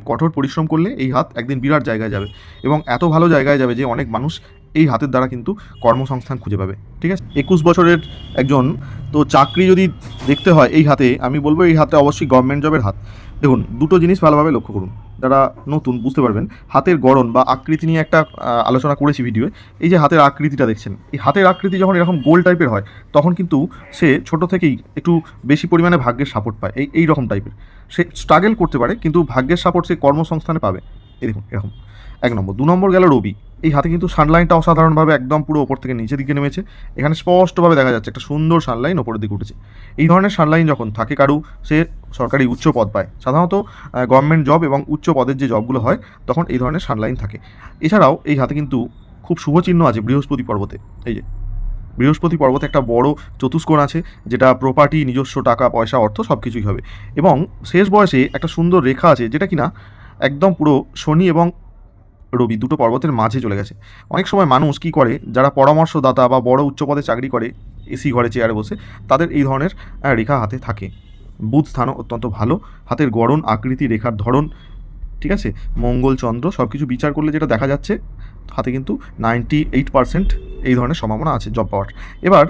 কঠোর পরিশ্রম করলে এই হাত একদিন বিরাট জায়গায় যাবে, এবং এত ভালো জায়গায় যাবে যে অনেক মানুষ এই হাতের দ্বারা কিন্তু কর্মসংস্থান খুঁজে পাবে। ঠিক আছে, 21 বছরের একজন, তো চাকরি যদি দেখতে হয় এই হাতে, আমি বলবো এই হাতে অবশ্যই গভর্নমেন্ট জবের হাত। দেখুন, দুটো জিনিস ভালোভাবে লক্ষ্য করুন, যারা নতুন বুঝতে পারবেন। হাতের গড়ন বা আকৃতি নিয়ে একটা আলোচনা করেছি ভিডিওয়ে। এই যে হাতের আকৃতিটা দেখছেন, এই হাতের আকৃতি যখন এরকম গোল টাইপের হয়, তখন কিন্তু সে ছোট থেকেই একটু বেশি পরিমাণে ভাগ্যের সাপোর্ট পায়। এই রকম টাইপের সে স্ট্রাগল করতে পারে, কিন্তু ভাগ্যের সাপোর্ট সে কর্মসংস্থানে পাবে। এই দেখুন এরকম, 1 নম্বর। 2 নম্বর গেল রবি। এই হাতে কিন্তু সানলাইনটা অসাধারণভাবে একদম পুরো ওপর থেকে নিচের দিকে নেমেছে। এখানে স্পষ্টভাবে দেখা যাচ্ছে একটা সুন্দর সানলাইন ওপরের দিকে উঠেছে। এই ধরনের সানলাইন যখন থাকে কারু, সে সরকারি উচ্চ পদ পায়। সাধারণত গভর্নমেন্ট জব এবং উচ্চ পদের যে জবগুলো হয় তখন এই ধরনের সানলাইন থাকে। এছাড়াও এই হাতে কিন্তু খুব শুভ চিহ্ন আছে বৃহস্পতি পর্বতে। এই যে বৃহস্পতি পর্বতে একটা বড় চতুষ্কোণ আছে, যেটা প্রপার্টি, নিজস্ব টাকা পয়সা, অর্থ সব কিছুই হবে। এবং শেষ বয়সে একটা সুন্দর রেখা আছে, যেটা কিনা একদম পুরো শনি এবং রবি দুটো পর্বতের মাঝে চলে গেছে। অনেক সময় মানুষ কি করে, যারা পরামর্শদাতা বা বড় উচ্চ পদে চাকরি করে, এসি ঘরে চেয়ারে বসে, তাদের এই ধরনের রেখা হাতে থাকে। বুধ স্থানও অত্যন্ত ভালো। হাতের গড়ন, আকৃতি, রেখার ধরন, ঠিক আছে, মঙ্গল, চন্দ্র সব কিছু বিচার করলে যেটা দেখা যাচ্ছে, হাতে কিন্তু 98% এই ধরনের সম্ভাবনা আছে জব পাওয়ার। এবার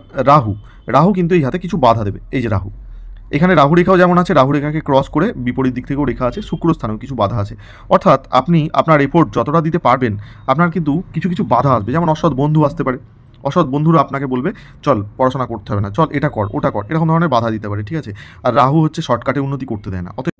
রাহু কিন্তু এই হাতে কিছু বাধা দেবে। এই যে রাহু, এখানে রাহু রেখাও যেমন আছে, রাহু রেখাকে ক্রস করে বিপরীত দিক থেকেও রেখা আছে, শুক্র স্থানেও কিছু বাধা আছে। অর্থাৎ আপনি আপনার এফোর্ট যতটা দিতে পারবেন, আপনার কিন্তু কিছু কিছু বাধা আসবে। যেমন অসৎ বন্ধু আসতে পারে, অসৎ বন্ধুরা আপনাকে বলবে চল পড়াশোনা করতে হবে না, চল এটা কর ওটা কর, এরকম ধরনের বাধা দিতে পারে। ঠিক আছে, আর রাহু হচ্ছে শর্টকাটে উন্নতি করতে দেয় না। অতএব